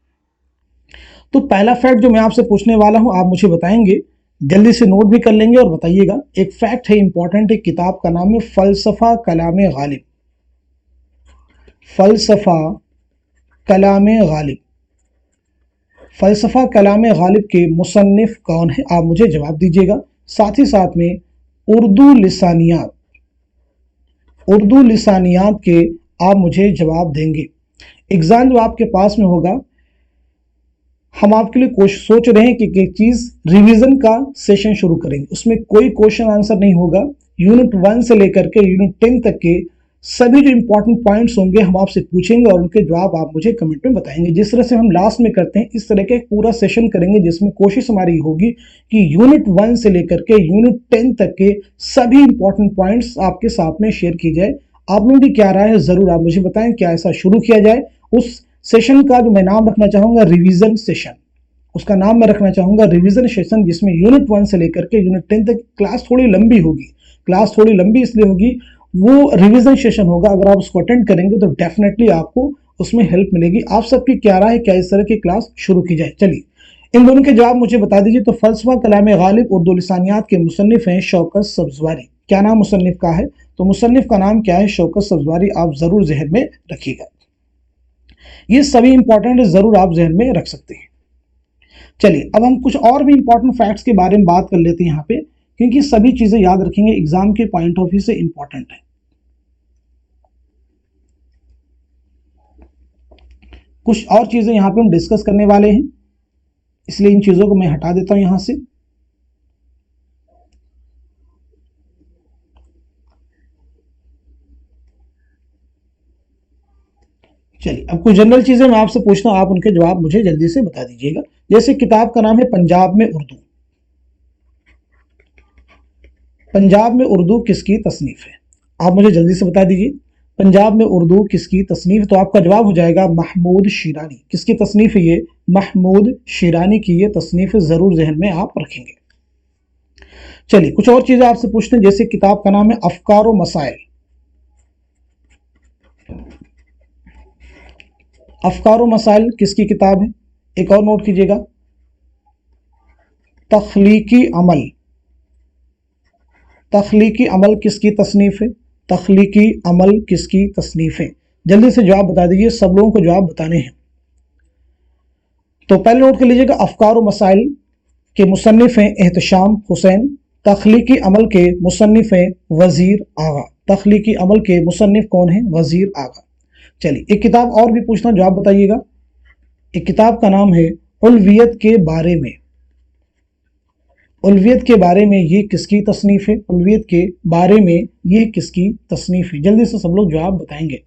तो पहला फैक्ट जो मैं आपसे पूछने वाला हूं आप मुझे बताएंगे, जल्दी से नोट भी कर लेंगे और बताइएगा। एक फैक्ट है, इंपॉर्टेंट है, किताब का नाम है फलसफा कलामे गालिब। फलसफा कलामे गालिब। फलसफा कलामे गालिब के मुसन्निफ कौन है, आप मुझे जवाब दीजिएगा। साथ ही साथ में उर्दू लिसानियात, उर्दू लिसानियात के आप मुझे जवाब देंगे। एग्जाम जो आपके पास में होगा, हम आपके लिए सोच रहे हैं कि एक चीज रिवीजन का सेशन शुरू करेंगे, उसमें कोई क्वेश्चन आंसर नहीं होगा। यूनिट 1 से लेकर के यूनिट 10 तक के सभी जो इंपॉर्टेंट पॉइंट्स होंगे हम आपसे पूछेंगे और उनके जवाब आप मुझे कमेंट में बताएंगे। जिस तरह से हम लास्ट में करते हैं इस तरह का एक पूरा सेशन करेंगे, जिसमें कोशिश हमारी होगी कि यूनिट 1 से लेकर के यूनिट 10 तक के सभी इंपॉर्टेंट पॉइंट्स आपके साथ में शेयर की जाए। आप लोगों की क्या राय है जरूर आप मुझे बताएं, क्या ऐसा शुरू किया जाए। उस सेशन का जो मैं नाम रखना चाहूंगा रिवीजन सेशन, उसका नाम मैं रखना चाहूंगा रिवीजन सेशन, जिसमें यूनिट 1 से लेकर के यूनिट 10 तक क्लास थोड़ी लंबी होगी। क्लास थोड़ी लंबी इसलिए होगी, वो रिवीजन सेशन होगा, अगर आप उसको अटेंड करेंगे तो डेफिनेटली आपको उसमें हेल्प मिलेगी। आप सबकी क्या राय है, क्या इस तरह की क्लास शुरू की जाए। चलिए इन दोनों के जवाब मुझे बता दीजिए। तो फलसफा कलाम गालिब उर्दू लिसानियात के मुसन्निफ हैं शौकत सब्जवारी। क्या नाम मुसन्निफ का है, तो मुसन्निफ का नाम क्या है, शौकत सब्जवारी। आप जरूर जहन में रखिएगा, ये सभी इंपॉर्टेंट जरूर आप जहन में रख सकते हैं। चलिए अब हम कुछ और भी इंपॉर्टेंट फैक्ट्स के बारे में बात कर लेते हैं यहाँ पे, क्योंकि सभी चीजें याद रखेंगे, एग्जाम के पॉइंट ऑफ व्यू से इंपॉर्टेंट है। कुछ और चीजें यहाँ पे हम डिस्कस करने वाले हैं, इसलिए इन चीजों को मैं हटा देता हूं यहां से। चलिए अब कुछ जनरल चीजें मैं आपसे पूछता हूं, आप उनके जवाब मुझे जल्दी से बता दीजिएगा। जैसे किताब का नाम है पंजाब में उर्दू। पंजाब में उर्दू किसकी तसनीफ है, आप मुझे जल्दी से बता दीजिए। पंजाब में उर्दू किसकी तसनीफ, तो आपका जवाब हो जाएगा महमूद शिरानी। किसकी तसनीफ है ये, महमूद शिरानी की ये तसनीफ ज़रूर जहन में आप रखेंगे। चलिए कुछ और चीज़ें आपसे पूछते हैं, जैसे किताब का नाम है अफकार व मसाइल। अफकार व मसाइल किसकी किताब है? एक और नोट कीजिएगा, तख्लीकी अमल। तख्लीकी अमल किसकी तसनीफ है? तख्लीकी अमल किसकी तसनीफ है? जल्दी से जवाब बता दीजिए, सब लोगों को जवाब बताने हैं। तो पहले नोट कर लीजिएगा, अफकार व मसाइल के मुसन्निफ हैं एहतशाम हुसैन, तख्लीकी अमल के मुसन्निफ हैं वजीर आगा। तख्लीकी अमल के मुसन्निफ कौन है? वजीर आगा। चलिए एक किताब और भी पूछना, जवाब बताइएगा। एक किताब का नाम है उल्वियत के बारे में। उल्वियत के बारे में ये किसकी तसनीफ है? उल्वियत के बारे में ये किसकी तसनीफ है? जल्दी से सब लोग जवाब बताएंगे।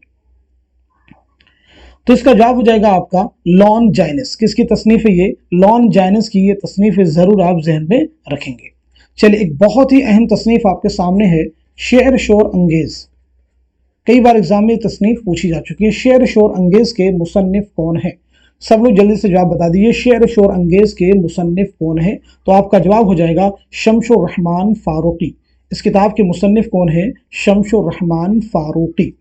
तो इसका जवाब हो जाएगा आपका लॉन जाइनस। किसकी तसनीफ है ये? लॉन जाइनस की ये तसनीफ है, जरूर आप जहन में रखेंगे। चलिए एक बहुत ही अहम तसनीफ आपके सामने है, शेर शोर अंगेज। कई बार एग्जाम में तसनीफ पूछी जा चुकी है। शेर शोर अंगेज के मुसन्निफ कौन है? सब लोग जल्दी से जवाब बता दीजिए, शेर शोर अंगेज के मुसन्निफ कौन है? तो आपका जवाब हो जाएगा शमशुर रहमान फारूकी। इस किताब के मुसन्निफ कौन है? शमशुर रहमान फारूकी।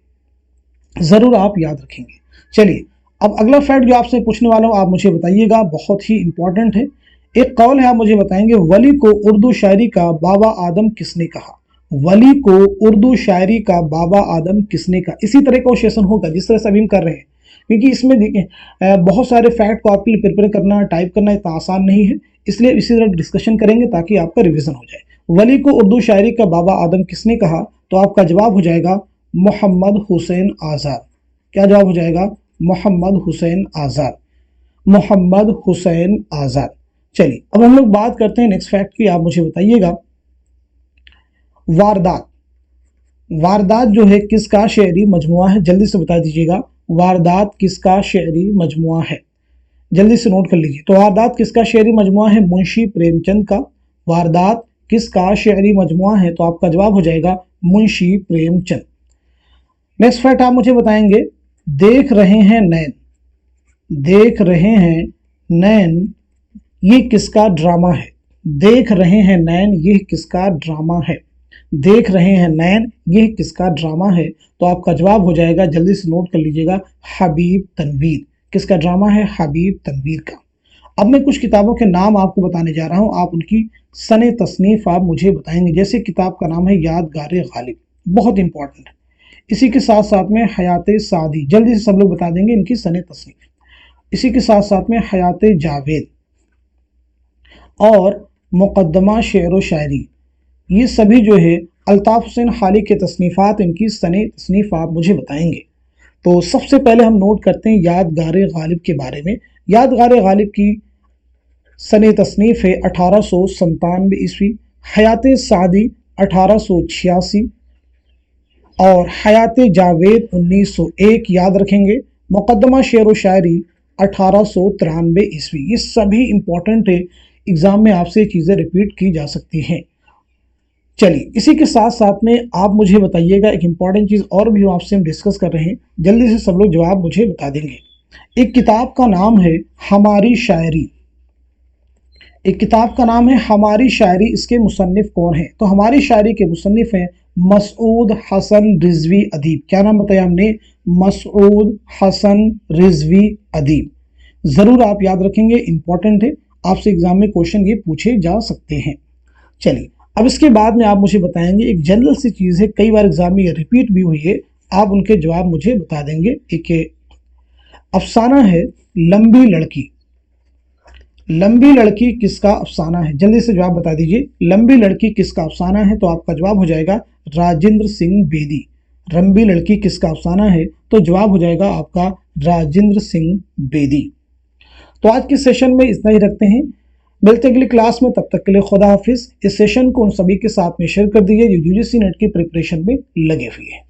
जरूर आप याद रखेंगे। चलिए अब अगला फैक्ट जो आपसे पूछने वाला हूं, आप मुझे बताइएगा, बहुत ही इंपॉर्टेंट है। एक कौल है, आप मुझे बताएंगे, वली को उर्दू शायरी का बाबा आदम किसने कहा? वली को उर्दू शायरी का बाबा आदम किसने कहा? इसी तरह का सेशन होगा जिस तरह से अभी हम कर रहे हैं, क्योंकि इसमें देखें बहुत सारे फैक्ट को आपके लिए प्रिपेयर करना, टाइप करना इतना आसान नहीं है, इसलिए इसी तरह डिस्कशन करेंगे ताकि आपका रिवीजन हो जाए। वली को उर्दू शायरी का बाबा आदम किसने कहा? तो आपका जवाब हो जाएगा मोहम्मद हुसैन आज़ाद। क्या जवाब हो जाएगा? मोहम्मद हुसैन आज़ाद। मोहम्मद हुसैन आज़ाद। चलिए अब हम लोग बात करते हैं नेक्स्ट फैक्ट की, आप मुझे बताइएगा, वारदात। वारदात जो है किसका शेरी मजमुआ है? जल्दी से बता दीजिएगा, वारदात किसका शेरी मजमुआ है? जल्दी से नोट कर लीजिए। तो वारदात किसका शेरी मजमुआ है? मुंशी प्रेमचंद का। वारदात किसका शेरी मजमुआ है? तो आपका जवाब हो जाएगा मुंशी प्रेमचंद। नेक्स्ट फैक्ट आप मुझे बताएंगे, देख रहे हैं नैन। देख रहे हैं नैन ये किसका ड्रामा है? देख रहे हैं नैन ये किसका ड्रामा है? देख रहे हैं नैन ये किसका ड्रामा है? तो आपका जवाब हो जाएगा, जल्दी से नोट कर लीजिएगा, हबीब तनवीर। किसका ड्रामा है? हबीब तनवीर का। अब मैं कुछ किताबों के नाम आपको बताने जा रहा हूं, आप उनकी सने तसनीफ आप मुझे बताएंगे। जैसे किताब का नाम है यादगार गालिब, बहुत इंपॉर्टेंट है। इसी के साथ साथ में हयात सादी, जल्दी से सब लोग बता देंगे इनकी सने तसनीफ। इसी के साथ साथ में हयात जावेद और मुकद्दमा शेर व शायरी, ये सभी जो है अल्ताफ़ हुसैन हाली के तसनीफ़ात, इनकी सने तसनीफ़ आप मुझे बताएंगे। तो सबसे पहले हम नोट करते हैं यादगार गालिब के बारे में। यादगार गालिब की सने तसनीफ़ है 1897 ईस्वी, हयात सादी 1886 और हयात जावेद 1901 याद रखेंगे। मुकद्दमा शेर व शायरी 1893 ईस्वी। ये सभी इंपॉर्टेंट है, एग्जाम में आपसे चीज़ें रिपीट की जा सकती हैं। चलिए इसी के साथ साथ में आप मुझे बताइएगा, एक इंपॉर्टेंट चीज़ और भी आपसे हम डिस्कस कर रहे हैं, जल्दी से सब लोग जवाब मुझे बता देंगे। एक किताब का नाम है हमारी शायरी। एक किताब का नाम है हमारी शायरी, इसके मुसन्निफ कौन है? तो हमारी शायरी के मुसन्निफ हैं मसूद हसन रिजवी अदीब। क्या नाम बताया हमने? मसूद हसन रिजवी अदीब। ज़रूर आप याद रखेंगे, इंपॉर्टेंट है, आपसे एग्जाम में क्वेश्चन ये पूछे जा सकते हैं। चलिए अब इसके बाद में आप मुझे बताएंगे, एक जनरल सी चीज़ है, कई बार एग्जाम में ये रिपीट भी हुई है, आप उनके जवाब मुझे बता देंगे। एक अफसाना है लंबी लड़की। लंबी लड़की किसका अफसाना है? जल्दी से जवाब बता दीजिए, लंबी लड़की किसका अफसाना है? तो आपका जवाब हो जाएगा राजेंद्र सिंह बेदी। लंबी लड़की किसका अफसाना है? तो जवाब हो जाएगा आपका राजेंद्र सिंह बेदी। तो आज के सेशन में इतना ही रखते हैं, मिलते हैं अगली क्लास में, तब तक के लिए खुदा हाफिज। इस सेशन को उन सभी के साथ में शेयर कर दीजिए जो यूजीसी नेट की प्रिपरेशन में लगे हुए हैं।